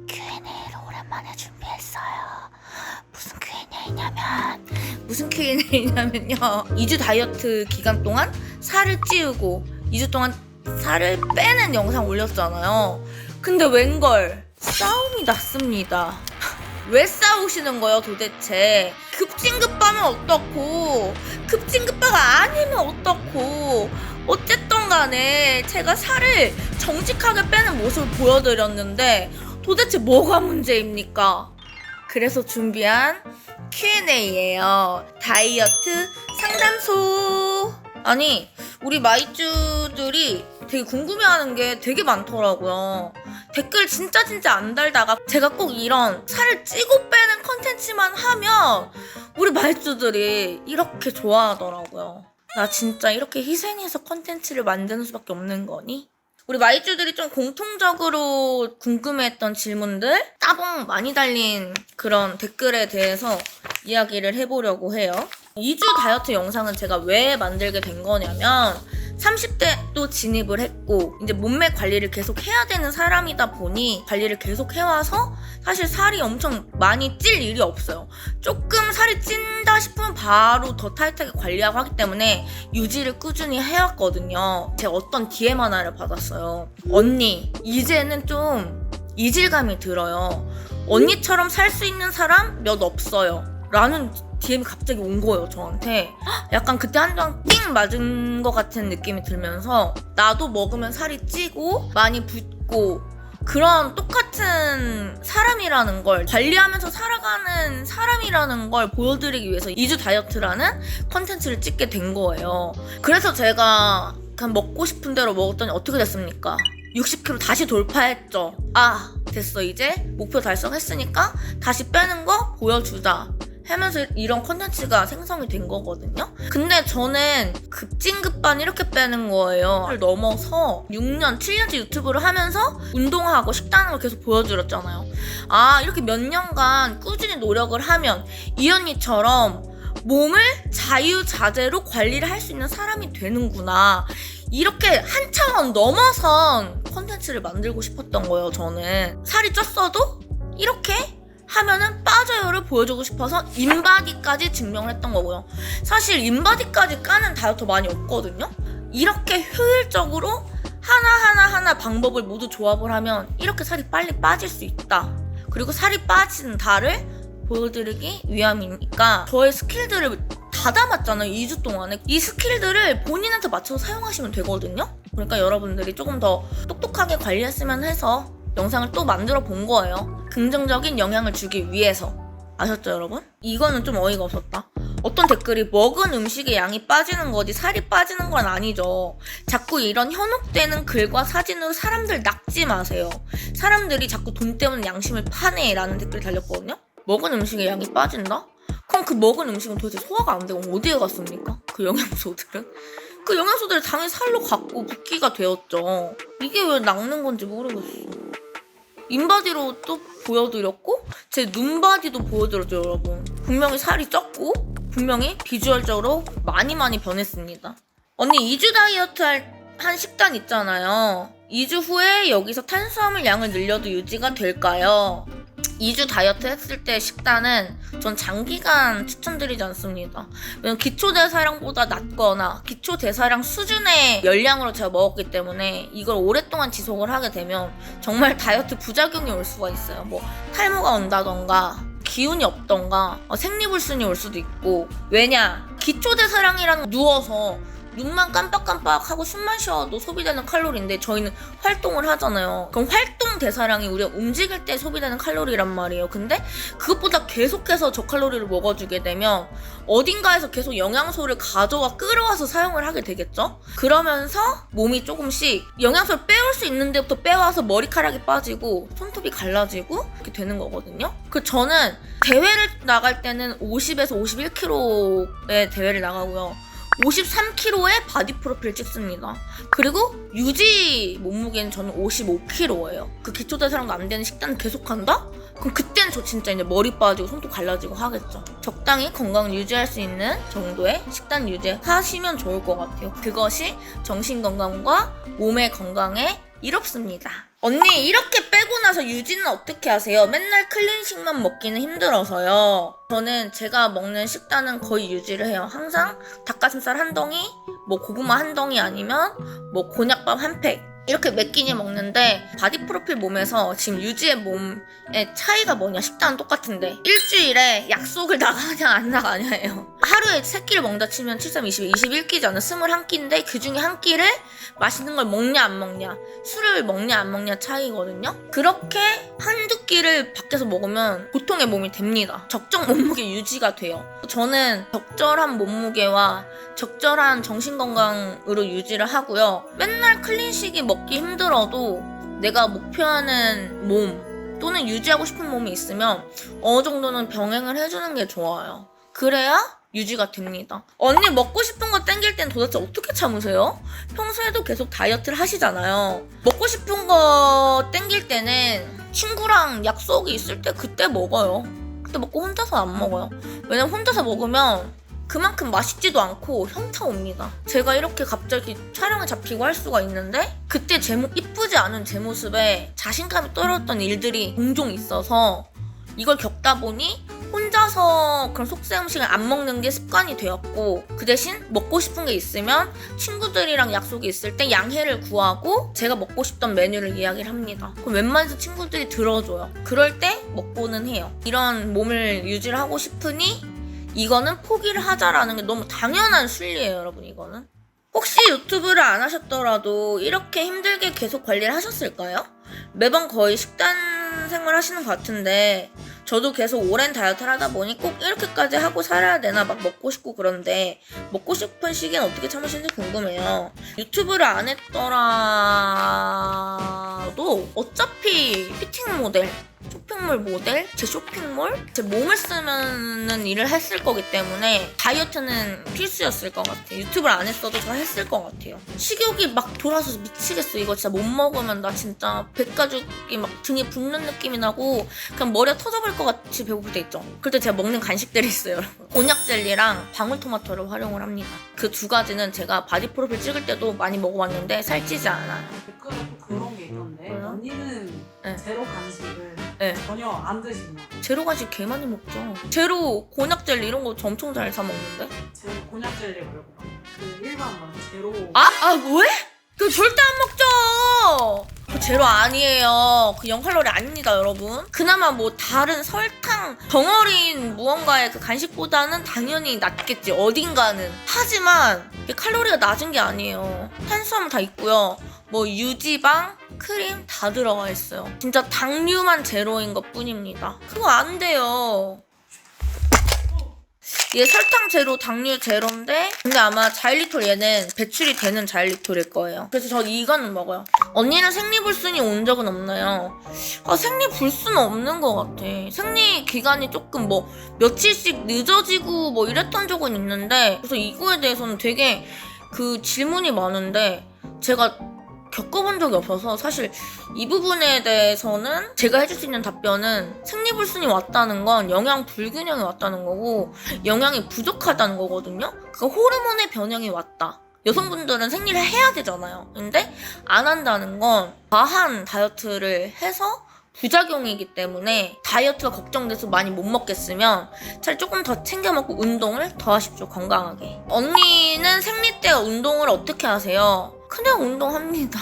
Q&A를 오랜만에 준비했어요. 무슨 Q&A냐면요. 2주 다이어트 기간 동안 살을 찌우고 2주 동안 살을 빼는 영상 올렸잖아요. 근데 웬걸 싸움이 났습니다. 왜 싸우시는 거예요 도대체? 급진급하면 어떻고 급진급파가 아니면 어떻고 어쨌든 간에 제가 살을 정직하게 빼는 모습을 보여드렸는데 도대체 뭐가 문제입니까? 그래서 준비한 Q&A예요. 다이어트 상담소. 아니 우리 마이쭈들이 되게 궁금해하는 게 되게 많더라고요. 댓글 진짜 안 달다가 제가 꼭 이런 살을 찌고 빼는 컨텐츠만 하면 우리 마이쭈들이 이렇게 좋아하더라고요. 나 진짜 이렇게 희생해서 컨텐츠를 만드는 수밖에 없는 거니? 우리 마이쭈들이 좀 공통적으로 궁금해했던 질문들, 따봉 많이 달린 그런 댓글에 대해서 이야기를 해보려고 해요. 2주 다이어트 영상은 제가 왜 만들게 된 거냐면 30대도 진입을 했고 이제 몸매 관리를 계속 해야 되는 사람이다 보니 관리를 계속 해와서 사실 살이 엄청 많이 찔 일이 없어요. 조금 살이 찐다 싶으면 바로 더 타이트하게 관리하고 하기 때문에 유지를 꾸준히 해왔거든요. 제가 어떤 DM 하나를 받았어요. 언니 이제는 좀 이질감이 들어요. 언니처럼 살 수 있는 사람 몇 없어요 라는 DM이 갑자기 온 거예요 저한테. 약간 그때 한장 띵 맞은 것 같은 느낌이 들면서 나도 먹으면 살이 찌고 많이 붓고 그런 똑같은 사람이라는 걸, 관리하면서 살아가는 사람이라는 걸 보여드리기 위해서 2주 다이어트라는 컨텐츠를 찍게 된 거예요. 그래서 제가 그냥 먹고 싶은 대로 먹었더니 어떻게 됐습니까? 60kg 다시 돌파했죠. 아 됐어, 이제 목표 달성했으니까 다시 빼는 거 보여주자 하면서 이런 컨텐츠가 생성이 된 거거든요. 근데 저는 급진급반 이렇게 빼는 거예요. 를 넘어서 6년, 7년째 유튜브를 하면서 운동하고 식단하는 걸 계속 보여드렸잖아요. 아 이렇게 몇 년간 꾸준히 노력을 하면 이 언니처럼 몸을 자유자재로 관리를 할 수 있는 사람이 되는구나. 이렇게 한 차원 넘어선 컨텐츠를 만들고 싶었던 거예요. 저는 살이 쪘어도 이렇게 하면은 빠져요를 보여주고 싶어서 인바디까지 증명을 했던 거고요. 사실 인바디까지 까는 다이어트 많이 없거든요. 이렇게 효율적으로 하나 방법을 모두 조합을 하면 이렇게 살이 빨리 빠질 수 있다. 그리고 살이 빠진 나를 보여드리기 위함이니까 저의 스킬들을 다 담았잖아요. 2주 동안에 이 스킬들을 본인한테 맞춰서 사용하시면 되거든요. 그러니까 여러분들이 조금 더 똑똑하게 관리했으면 해서 영상을 또 만들어 본 거예요. 긍정적인 영향을 주기 위해서. 아셨죠 여러분? 이거는 좀 어이가 없었다. 어떤 댓글이 먹은 음식의 양이 빠지는 거지 살이 빠지는 건 아니죠. 자꾸 이런 현혹되는 글과 사진으로 사람들 낚지 마세요. 사람들이 자꾸 돈 때문에 양심을 파네 라는 댓글이 달렸거든요. 먹은 음식의 양이 빠진다? 그럼 그 먹은 음식은 도대체 소화가 안 되고 어디에 갔습니까? 그 영양소들은? 그 영양소들이 당연히 살로 갔고 붓기가 되었죠. 이게 왜 낚는 건지 모르겠어. 인바디로 또 보여드렸고 제 눈바디도 보여드렸죠 여러분. 분명히 살이 쪘고 분명히 비주얼적으로 많이 변했습니다. 언니 2주 다이어트 한 식단 있잖아요. 2주 후에 여기서 탄수화물 양을 늘려도 유지가 될까요? 2주 다이어트 했을 때 식단은 전 장기간 추천드리지 않습니다. 왜냐면 기초대사량보다 낮거나 기초대사량 수준의 열량으로 제가 먹었기 때문에 이걸 오랫동안 지속을 하게 되면 정말 다이어트 부작용이 올 수가 있어요. 뭐 탈모가 온다던가 기운이 없던가 생리불순이 올 수도 있고. 왜냐? 기초대사량이라는 건 누워서 눈만 깜빡깜빡하고 숨만 쉬어도 소비되는 칼로리인데 저희는 활동을 하잖아요. 그럼 활동 대사량이 우리가 움직일 때 소비되는 칼로리란 말이에요. 근데 그것보다 계속해서 저칼로리를 먹어주게 되면 어딘가에서 계속 영양소를 가져와 끌어와서 사용을 하게 되겠죠? 그러면서 몸이 조금씩 영양소를 빼올 수 있는 데부터 빼와서 머리카락이 빠지고 손톱이 갈라지고 이렇게 되는 거거든요. 저는 대회를 나갈 때는 50에서 51kg의 대회를 나가고요. 53kg의 바디 프로필 찍습니다. 그리고 유지 몸무게는 저는 55kg예요. 그 기초대사량도 안 되는 식단을 계속한다? 그럼 그때는 저 진짜 이제 머리 빠지고 손톱 갈라지고 하겠죠. 적당히 건강을 유지할 수 있는 정도의 식단 유지하시면 좋을 것 같아요. 그것이 정신 건강과 몸의 건강에 이롭습니다. 언니 이렇게 빼고 나서 유지는 어떻게 하세요? 맨날 클린식만 먹기는 힘들어서요. 저는 제가 먹는 식단은 거의 유지를 해요. 항상 닭가슴살 한 덩이, 뭐 고구마 한 덩이 아니면 뭐 곤약밥 한 팩. 이렇게 몇 끼니 먹는데 바디 프로필 몸에서 지금 유지의 몸의 차이가 뭐냐? 식단은 똑같은데 일주일에 약속을 나가냐 안 나가냐예요. 하루에 3끼를 먹는다 치면 7, 3, 20, 21끼잖아. 21끼인데 그중에 한 끼를 맛있는 걸 먹냐 안 먹냐, 술을 먹냐 안 먹냐 차이거든요. 그렇게 한두 끼를 밖에서 먹으면 보통의 몸이 됩니다. 적정 몸무게 유지가 돼요. 저는 적절한 몸무게와 적절한 정신건강으로 유지를 하고요. 맨날 클린식이 먹기 힘들어도 내가 목표하는 몸 또는 유지하고 싶은 몸이 있으면 어느 정도는 병행을 해주는 게 좋아요. 그래야 유지가 됩니다. 언니 먹고 싶은 거 땡길 땐 도대체 어떻게 참으세요? 평소에도 계속 다이어트를 하시잖아요. 먹고 싶은 거 땡길 때는 친구랑 약속이 있을 때 그때 먹어요. 그때 먹고 혼자서 안 먹어요. 왜냐면 혼자서 먹으면 그만큼 맛있지도 않고 현타 옵니다. 제가 이렇게 갑자기 촬영에 잡히고 할 수가 있는데 그때 이쁘지 않은 제 모습에 자신감이 떨어졌던 일들이 종종 있어서 이걸 겪다 보니 혼자서 그런 속세 음식을 안 먹는 게 습관이 되었고, 그 대신 먹고 싶은 게 있으면 친구들이랑 약속이 있을 때 양해를 구하고 제가 먹고 싶던 메뉴를 이야기를 합니다. 그럼 웬만해서 친구들이 들어줘요. 그럴 때 먹고는 해요. 이런 몸을 유지를 하고 싶으니 이거는 포기를 하자라는 게 너무 당연한 순리예요, 여러분. 이거는 혹시 유튜브를 안 하셨더라도 이렇게 힘들게 계속 관리를 하셨을까요? 매번 거의 식단 생활 하시는 것 같은데 저도 계속 오랜 다이어트를 하다 보니 꼭 이렇게까지 하고 살아야 되나 막 먹고 싶고 그런데 먹고 싶은 시기는 어떻게 참으시는지 궁금해요. 유튜브를 안 했더라도 어차피 피팅 모델, 쇼핑몰 모델, 제 쇼핑몰, 제 몸을 쓰는 일을 했을 거기 때문에 다이어트는 필수였을 것 같아요. 유튜브를 안 했어도 저 했을 것 같아요. 식욕이 막 돌아서서 미치겠어. 이거 진짜 못 먹으면 나 진짜 백가죽이 막 등에 붓는 느낌이 나고 그냥 머리가 터져버릴 것 같이 배고플 때 있죠. 그럴 때 제가 먹는 간식들이 있어요. 곤약 젤리랑 방울토마토를 활용을 합니다. 그 두 가지는 제가 바디 프로필 찍을 때도 많이 먹어봤는데 살찌지 않아요. 댓글에 또 그런 게 있던데 언니는 네. 제로 간식을 네. 전혀 안 드시나? 제로 간식 개 많이 먹죠. 제로 곤약 젤리 이런 거 저 엄청 잘 사 먹는데. 제로 곤약 젤리 말고 그 일반 제로. 왜? 그거 절대 안 먹죠. 그 제로 아니에요. 그 0칼로리 아닙니다, 여러분. 그나마 뭐 다른 설탕 덩어리인 무언가의 그 간식보다는 당연히 낫겠지, 어딘가는. 하지만 이게 칼로리가 낮은 게 아니에요. 탄수화물 다 있고요. 뭐 유지방, 크림 다 들어가 있어요. 진짜 당류만 제로인 것 뿐입니다. 그거 안 돼요. 얘 설탕 제로, 당류 제로인데 근데 아마 자일리톨 얘는 배출이 되는 자일리톨일 거예요. 그래서 저 이거는 먹어요. 언니는 생리불순이 온 적은 없나요? 생리불순은 없는 것 같아. 생리 기간이 조금 뭐 며칠씩 늦어지고 뭐 이랬던 적은 있는데 그래서 이거에 대해서는 되게 그 질문이 많은데 제가 겪어본 적이 없어서 사실 이 부분에 대해서는 제가 해줄 수 있는 답변은 생리불순이 왔다는 건 영양 불균형이 왔다는 거고 영양이 부족하다는 거거든요. 그러니까 호르몬의 변형이 왔다. 여성분들은 생리를 해야 되잖아요. 근데 안 한다는 건 과한 다이어트를 해서 부작용이기 때문에 다이어트가 걱정돼서 많이 못 먹겠으면 차라리 조금 더 챙겨 먹고 운동을 더 하십시오. 건강하게. 언니는 생리 때 운동을 어떻게 하세요? 그냥 운동합니다.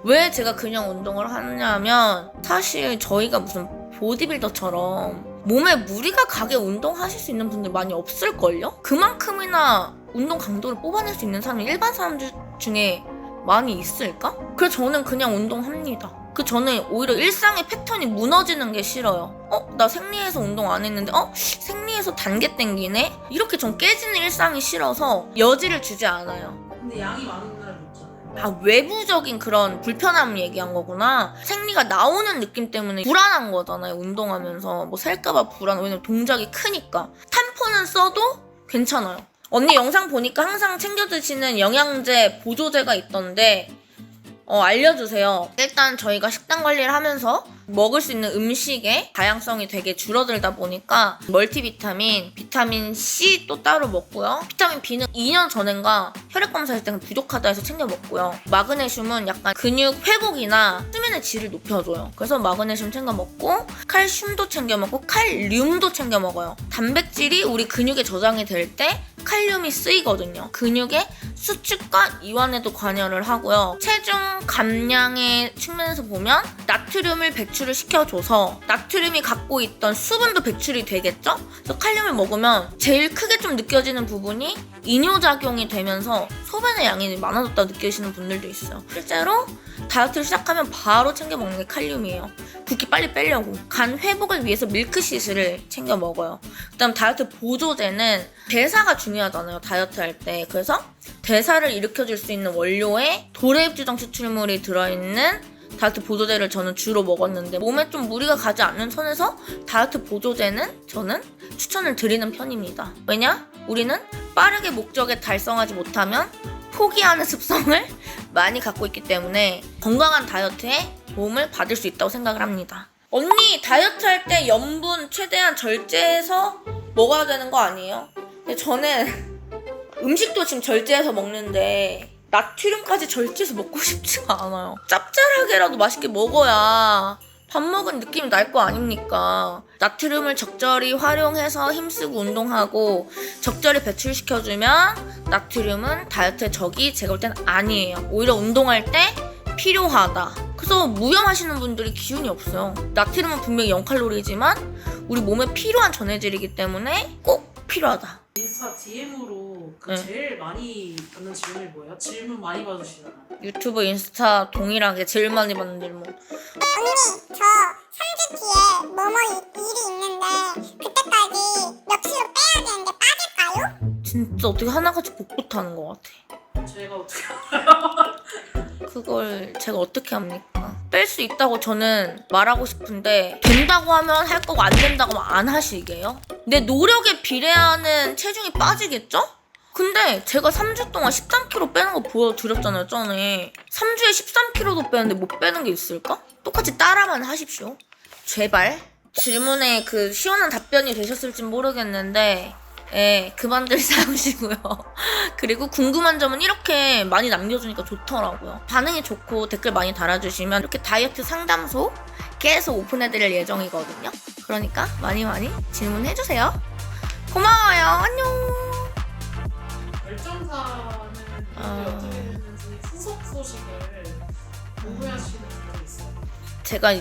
왜 제가 그냥 운동을 하냐면 사실 저희가 무슨 보디빌더처럼 몸에 무리가 가게 운동하실 수 있는 분들 많이 없을걸요? 그만큼이나 운동 강도를 뽑아낼 수 있는 사람이 일반 사람들 중에 많이 있을까? 그래서 저는 그냥 운동합니다. 저는 오히려 일상의 패턴이 무너지는 게 싫어요. 나 생리해서 운동 안 했는데 생리해서 단계 땡기네? 이렇게 전 깨지는 일상이 싫어서 여지를 주지 않아요. 근데 양이 많은 날도 있잖아요. 외부적인 그런 불편함 얘기한 거구나. 생리가 나오는 느낌 때문에 불안한 거잖아요. 운동하면서 뭐 셀까봐 불안. 왜냐면 동작이 크니까. 탐포는 써도 괜찮아요. 언니 영상 보니까 항상 챙겨 드시는 영양제, 보조제가 있던데 알려주세요. 일단 저희가 식단 관리를 하면서 먹을 수 있는 음식의 다양성이 되게 줄어들다 보니까 멀티비타민, 비타민 C 또 따로 먹고요. 비타민 B는 2년 전인가 혈액 검사할 때 부족하다 해서 챙겨 먹고요. 마그네슘은 약간 근육 회복이나 수면의 질을 높여줘요. 그래서 마그네슘 챙겨 먹고 칼슘도 챙겨 먹고 칼륨도 챙겨 먹어요. 단백질이 우리 근육에 저장이 될 때 칼륨이 쓰이거든요. 근육의 수축과 이완에도 관여를 하고요. 체중 감량의 측면에서 보면 나트륨을 배출을 시켜줘서 나트륨이 갖고 있던 수분도 배출이 되겠죠? 그래서 칼륨을 먹으면 제일 크게 좀 느껴지는 부분이 이뇨작용이 되면서 소변의 양이 많아졌다 느끼시는 분들도 있어요. 실제로 다이어트를 시작하면 바로 챙겨 먹는 게 칼륨이에요. 붓기 빨리 빼려고. 간 회복을 위해서 밀크시슬을 챙겨 먹어요. 그다음 다이어트 보조제는 대사가 중요하잖아요. 다이어트 할 때. 그래서 대사를 일으켜줄 수 있는 원료에 도래입주정 추출물이 들어있는 다이어트 보조제를 저는 주로 먹었는데 몸에 좀 무리가 가지 않는 선에서 다이어트 보조제는 저는 추천을 드리는 편입니다. 왜냐? 우리는 빠르게 목적에 달성하지 못하면 포기하는 습성을 많이 갖고 있기 때문에 건강한 다이어트에 도움을 받을 수 있다고 생각을 합니다. 언니 다이어트 할 때 염분 최대한 절제해서 먹어야 되는 거 아니에요? 근데 저는 음식도 지금 절제해서 먹는데 나트륨까지 절제해서 먹고 싶지가 않아요. 짭짤하게라도 맛있게 먹어야 밥 먹은 느낌이 날 거 아닙니까? 나트륨을 적절히 활용해서 힘쓰고 운동하고 적절히 배출시켜주면 나트륨은 다이어트의 적이 제가 볼 때는 아니에요. 오히려 운동할 때 필요하다. 그래서 무염하시는 분들이 기운이 없어요. 나트륨은 분명히 0칼로리지만 우리 몸에 필요한 전해질이기 때문에 꼭 필요하다. 인스타 DM으로 네. 제일 많이 받는 질문이 뭐예요? 질문 많이 받으시잖아요. 유튜브, 인스타 동일하게 제일 많이 받는 질문. 언니, 저 3주 뒤에 뭐뭐 일이 있는데 그때까지 몇 킬로 빼야 되는데 빠질까요? 진짜 어떻게 하나같이 복붙하는 것 같아. 제가 어떻게 그걸 제가 어떻게 합니까? 뺄 수 있다고 저는 말하고 싶은데 된다고 하면 할 거고 안 된다고 하면 안 하시게요? 내 노력에 비례하는 체중이 빠지겠죠? 근데 제가 3주 동안 13kg 빼는 거 보여드렸잖아요, 전에. 3주에 13kg도 빼는데 못 빼는 게 있을까? 똑같이 따라만 하십시오. 제발. 질문에 그 시원한 답변이 되셨을진 모르겠는데 그만들 사오시고요. 그리고 궁금한 점은 이렇게 많이 남겨주니까 좋더라고요. 반응이 좋고 댓글 많이 달아주시면 이렇게 다이어트 상담소 계속 오픈해드릴 예정이거든요. 그러니까 많이 질문해주세요. 고마워요. 안녕. 결정사는 어떻게 되는지 후속 소식을 궁금해하시는 분들이 있어요. 제가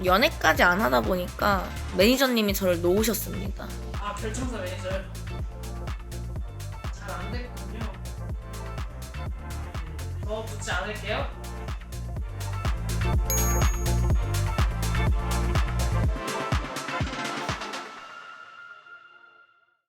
연애까지 안 하다 보니까 매니저님이 저를 놓으셨습니다. 아, 결정사 매니저요? 잘 안 됐군요. 더 붙지 않을게요.